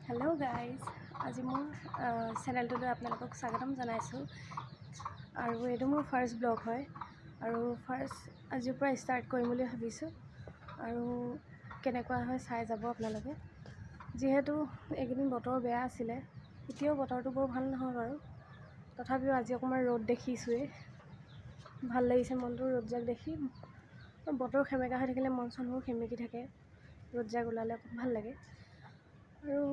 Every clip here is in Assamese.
हेलो गाइज आज मोर चेनेलटोले आपनालोকক स्वागतम जनाइছোঁ আৰু এইটো মোৰ ফাৰ্ষ্ট ব্লগ হয় আৰু ফাৰ্ষ্ট আজিৰ পৰা ষ্টাৰ্ট কৰিম বুলি ভাবিছোঁ আৰু কেনেকুৱা হয় চাই যাব আপোনালোকে যেহেতু এইকেইদিন বতৰ বেয়া আছিলে এতিয়াও বতৰটো বৰ ভাল নহয় বাৰু তথাপিও আজি অকমান ৰ'দ দেখিছোৱে ভাল লাগিছে মনটো ৰ'দজাক দেখি বতৰ খেমেকা হৈ থাকিলে মন চনবোৰ খেমেকি থাকে ৰ'দজাক ওলালে ভাল লাগে আৰু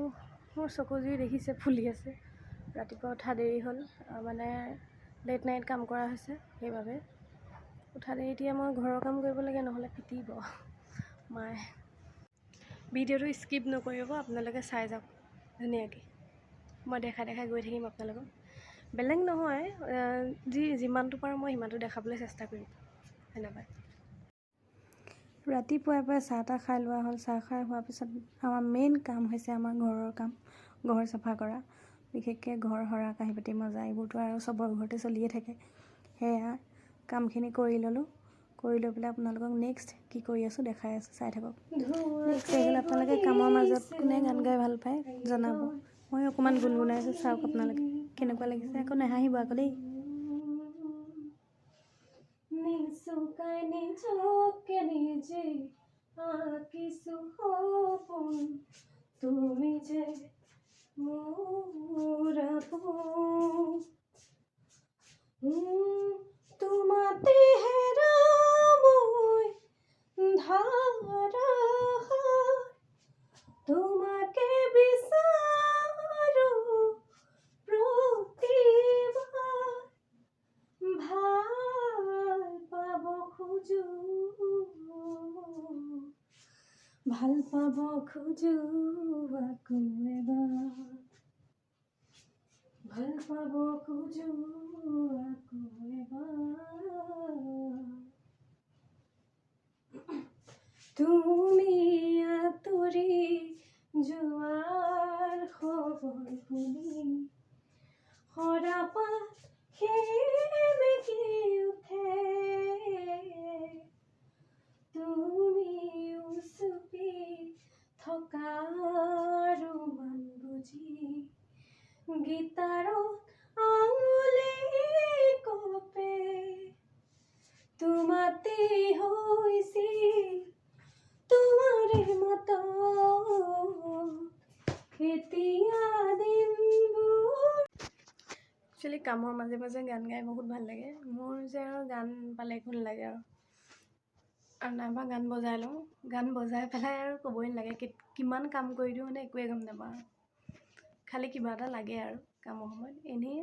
মোৰ চকুজুৰি দেখিছে ফুলি আছে ৰাতিপুৱা উঠা দেৰি হ'ল মানে লেট নাইট কাম কৰা হৈছে সেইবাবে উঠা দেৰি এতিয়া মই ঘৰৰ কাম কৰিব লাগে নহ'লে পিটিব মায়ে ভিডিঅ'টো স্কিপ নকৰিব আপোনালোকে চাই যাওক ধুনীয়াকৈ মই দেখাই গৈ থাকিম আপোনালোকক বেলেগ নহয় যিমানটো পাৰোঁ মই সিমানটো দেখাবলৈ চেষ্টা কৰিম ধন্যবাদ ৰাতিপুৱাই চাহ তাহ খাই লোৱা হ'ল চাহ খাই হোৱাৰ পিছত আমাৰ মেইন কাম হৈছে আমাৰ ঘৰৰ কাম ঘৰ চাফা কৰা বিশেষকৈ ঘৰ সৰা কাঁহী বাতি মজা এইবোৰতো আৰু চবৰ ঘৰতে চলিয়ে থাকে সেয়া কামখিনি কৰি ল'লোঁ কৰি লৈ পেলাই আপোনালোকক নেক্সট কি কৰি আছোঁ দেখাই আছোঁ চাই থাকক নেক্সট আহিলে আপোনালোকে কামৰ মাজত কোনে গান গাই ভাল পায় জনাব মই অকণমান গুণগুণাইছোঁ চাওক আপোনালোকে কেনেকুৱা লাগিছে আকৌ নাহাঁহিব আকৌ দেই নিচুকাই নিজকে নিজে আঁকিছো সপোন তুমি যে মোৰ তোমাতে হেৰাও মই ধাৰাসাৰ তোমাকে বিচাৰো প্ৰতিবাৰ ভাল পাব খোজো আকৌ এবাৰ ভাল পাব খোজো আকৌ এবাৰ তুমি আঁতৰি যোৱাৰ খবৰ শুনি সৰাপাত সেমেকি উঠে তুমি উচুপি থকাৰ মান বুজি গীটাৰত আঙুলি কপে তোমাতে হৈছিল তোমাৰে মতো এতিয়া দিনবোৰ একচুৱেলি কামৰ মাজে মাজে গান গাই বহুত ভাল লাগে মোৰ যে আৰু গান পালে একো নালাগে আৰু নাইবা গান বজাই লওঁ গান বজাই পেলাই আৰু ক'বই নালাগে কিমান কাম কৰি দিওঁ মানে একোৱে গম নাপাওঁ খালি কিবা এটা লাগে আৰু কামৰ সময়ত এনেই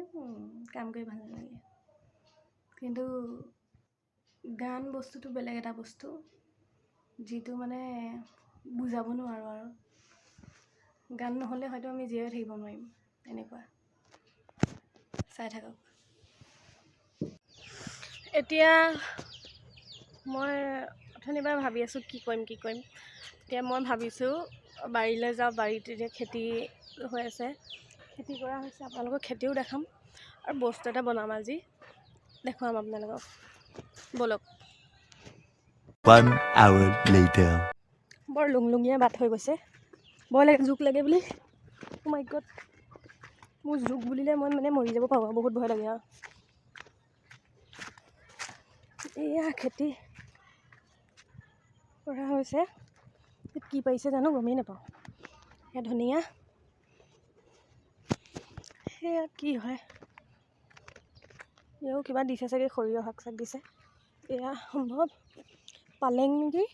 কাম কৰি ভাল নালাগে কিন্তু গান বস্তুটো বেলেগ এটা বস্তু যিটো মানে বুজাব নোৱাৰোঁ আৰু গান নহ'লে হয়তো আমি জীয়াই থাকিব নোৱাৰিম এনেকুৱা চাই থাকক এতিয়া মই অথনিবাৰ ভাবি আছোঁ কি কৰিম এতিয়া মই ভাবিছোঁ বাৰীলৈ যাওঁ বাৰীত এতিয়া খেতি হৈ আছে খেতি কৰা হৈছে আপোনালোকক খেতিও দেখাম আৰু বস্তু এটা বনাম আজি দেখুৱাম আপোনালোকক বলক 1 hour later বৰ লুংলুঙীয়া বাট হৈ গৈছে বৰ লাগে জোক লাগে বুলি মাই গড মোৰ জোক বুলিলে মই মানে মৰি যাব পাৰোঁ বহুত ভয় লাগে আৰু এয়া খেতি কৰা হৈছে কি পাইছে জানো গমেই নাপাওঁ সেয়া ধনিয়া সেয়া কি হয় এয়াও কিবা দিছে চাগে সৰিয়হ শাক চাক দিছে এয়া সম্ভৱ পালেং নেকি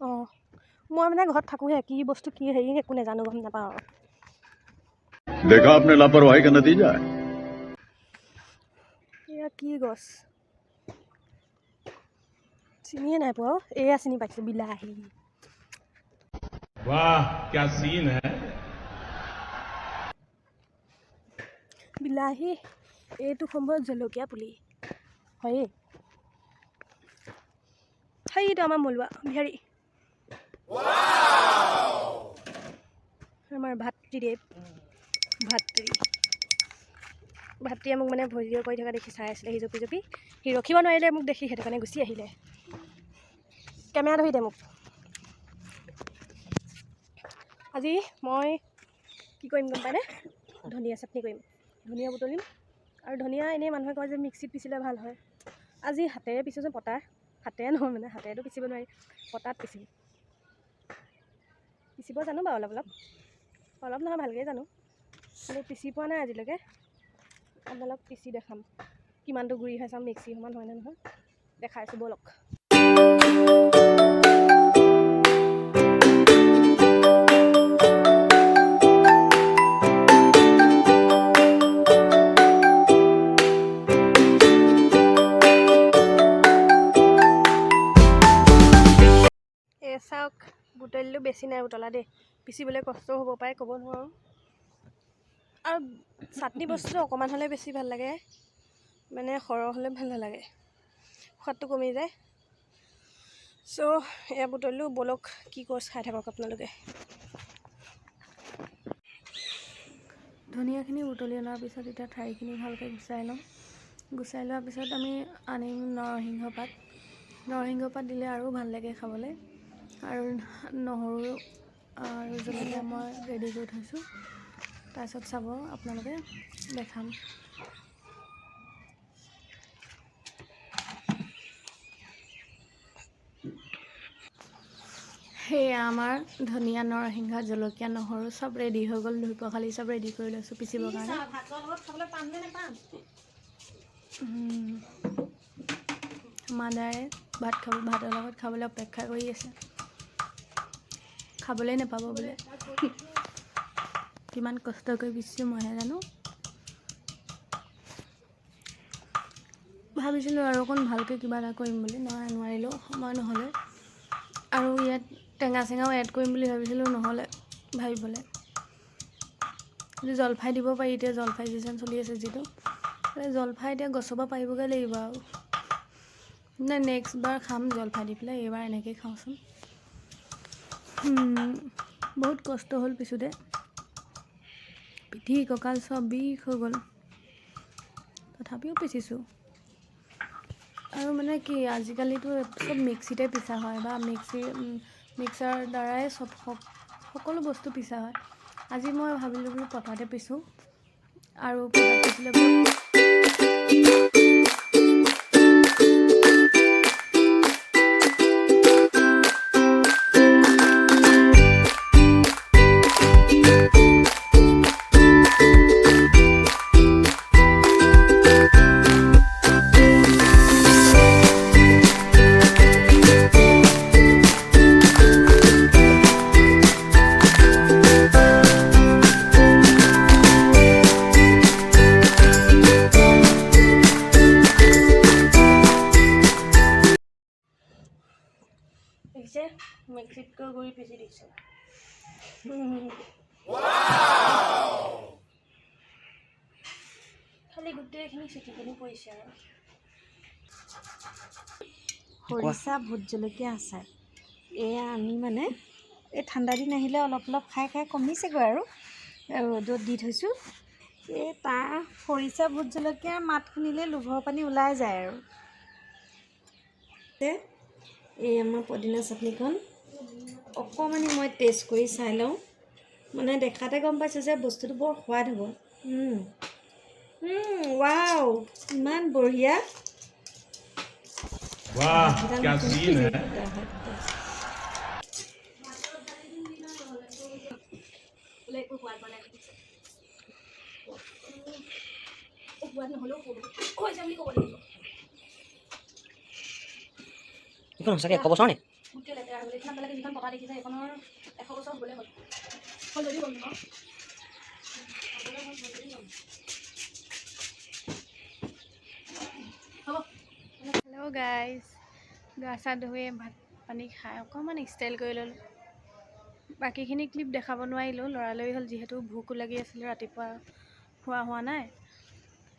অঁ মই মানে ঘৰত থাকোঁহে কি বস্তু কি হেৰি একো নাজানো গম নাপাওঁ আৰু देखा आपने लापरवाही का नतीजा है এয়া কি গছ চিনিয়ে নাই পোৱা এয়া চিনি পাইছোঁ বিলাহী वाह क्या सीन है বিলাহী এইটো সম্ভৱ জলকীয়া পুলি হয়ে সেইটো আমাৰ মলুৱা বিহাৰী আমাৰ ভাতৃদেৱ ভাতৃয়ে মোক মানে ভিডিঅ' কৰি থকা দেখি চাই আছিলে সি জপি সি ৰখিব নোৱাৰিলে মোক দেখি সেইটো কাৰণে গুচি আহিলে কেমেৰা ধৰি দে মোক আজি মই কি কৰিম গম পায়নে? ধনিয়া চাটনি কৰিম, ধনিয়া বুটলিম। আৰু ধনিয়া এনেই মানুহে কয় যে মিক্সিত পিচিলে ভাল হয়। আজি হাতেৰে পিছোঁচোন, হাতেৰে নহয় মানে, হাতেৰেতো পিচিব নোৱাৰি, পটাত পিচিম। পিচিব জানো বাৰু অলপ নহয় ভালকৈ জানো, কিন্তু পিচি পোৱা নাই আজিলৈকে। আপোনালোক পিচি দেখাম কিমানটো গুড়ি হয়, চাম মিক্সি সমান হয়নে নহয়, দেখাইছোঁ ব'লক। চাওক বুটলিলোঁ, বেছি নাই বুটলা দেই, পিচিবলৈ কষ্ট হ'ব পাৰে, ক'ব নোৱাৰোঁ। আৰু চাটনি বস্তুটো অকণমান হ'লে বেছি ভাল লাগে, মানে সৰহ হ'লে ভাল নালাগে, সোৱাদটো কমি যায়। চ' এয়া বুটলিলোঁ, ব'লক কি কৰ্চ খাই থাকক আপোনালোকে। ধনিয়াখিনি বুটলি অনাৰ পিছত এতিয়া ঠাৰিখিনি ভালকৈ গুচাই ল'ম। গুচাই লোৱাৰ পিছত আমি আনিম নৰসিংহ পাত দিলে আৰু ভাল লাগে খাবলৈ। আৰু নহৰু আৰু জলকীয়া মই ৰেডি কৰি থৈছোঁ, তাৰপিছত চাব আপোনালোকে, দেখাম। সেয়া আমাৰ ধনিয়া, নৰসিংহ, জলকীয়া, নহৰু চব ৰেডি হৈ গ'ল, ধুই পখালি চব ৰেডি কৰি লৈছোঁ পিচিবৰ কাৰণে। মাদাৰে ভাতৰ লগত খাবলৈ অপেক্ষা কৰি আছে, খাবলৈ নাপাব বোলে। কিমান কষ্ট কৰি পিচিছোঁ মইহে জানো। ভাবিছিলোঁ আৰু অকণ ভালকৈ কিবা এটা কৰিম বুলি, নোৱাৰিলোঁ, সময় নহ'লে। আৰু ইয়াত টেঙা চেঙাও এড কৰিম বুলি ভাবিছিলোঁ, নহ'লে ভাবিবলৈ। জলফাই দিব পাৰি, এতিয়া জলফাই ছিজন চলি আছে যিটো, জলফাই এতিয়া গছৰ পৰা পাৰিবগৈ লাগিব আৰু। নেক্সট বাৰ খাম জলফাই দি পেলাই, এইবাৰ এনেকৈয়ে খাওঁচোন। বহুত কষ্ট হ'ল পিছোঁতে, পিঠি কঁকাল চব বিষ হৈ গ'ল, তথাপিও পিচিছোঁ। আৰু মানে কি আজিকালিতো চব মিক্সিতে পিছা হয়, বা মিক্সাৰ দ্বাৰাই সকলো বস্তু পিছা হয়। আজি মই ভাবিলোঁ বোলো পটাতে পিছোঁ, আৰু পটাত পিচিলে দেখিছে, মিক্সিতকৈ গুড়ি পিচি দিছোঁ। খালি গোটেইখিনি চিটিকনি পৰিছে আৰু। খৰিচা ভোট জলকীয়া আচাৰ, এয়া আমি মানে এই ঠাণ্ডা দিন আহিলে অলপ খাই কমিছেগৈ আৰু ৰ'দত দি থৈছোঁ। এই তাৰ খৰিচা ভোট জলকীয়াৰ মাত শুনিলে লোভৰ পানী ওলাই যায় আৰু। এই আমাৰ পদিনা চাটনিখন অকণমানি মই টেষ্ট কৰি চাই লওঁ, মানে দেখাতে গম পাইছোঁ যে বস্তুটো বৰ সোৱাদ হ'ব। ৱাও, ইমান বঢ়িয়া। वाह क्या सीन है। এইখন সঁচাকৈ 100 বছৰ নে? যিখন পতা দেখিছে এইখনৰ 100 বছৰ হ'বলৈ হ'ল। হেল্ল' গাইজ, গা চা ধুই ভাত পানী খাই অকণমান ষ্টাইল কৰি ল'লোঁ। বাকীখিনি ক্লিপ দেখাব নোৱাৰিলোঁ, লৰালৰি হ'ল যিহেতু ভোকো লাগি আছিলে, ৰাতিপুৱা খোৱা হোৱা নাই,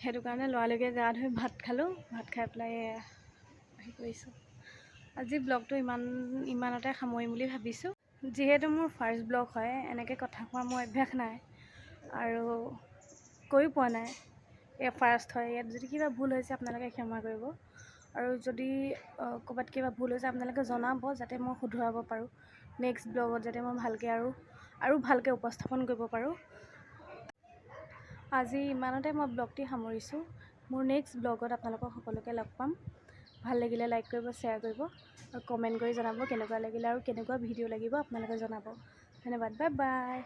সেইটো কাৰণে লৰালৰিকৈ গা ধুই ভাত খালোঁ। ভাত খাই পেলাই আহি কৰিছোঁ। আজি ব্লগটো ইমানতে সামৰিম বুলি ভাবিছোঁ। যিহেতু মোৰ ফাৰ্ষ্ট ব্লগ হয়, এনেকৈ কথা কোৱা মোৰ অভ্যাস নাই আৰু কৰি পোৱা নাই, এয়া ফাৰ্ষ্ট হয়। ইয়াত যদি কিবা ভুল হৈছে আপোনালোকে ক্ষমা কৰিব, আৰু যদি ক'ৰবাত কিবা ভুল হৈছে আপোনালোকে জনাব, যাতে মই শুধৰাব পাৰোঁ। নেক্সট ব্লগত যাতে মই ভালকৈ আৰু ভালকৈ উপস্থাপন কৰিব পাৰোঁ। আজি ইমানতে মই ব্লগটি সামৰিছোঁ। মোৰ নেক্সট ব্লগত আপোনালোকক সকলোকে লগ পাম। ভাল লাগিলে লাইক কৰিব, শ্বেয়াৰ কৰিব আৰু কমেণ্ট কৰি জনাব কেনেকুৱা লাগিলে আৰু কেনেকুৱা ভিডিঅ' লাগিব আপোনালোকে জনাব। ধন্যবাদ, বাই বাই।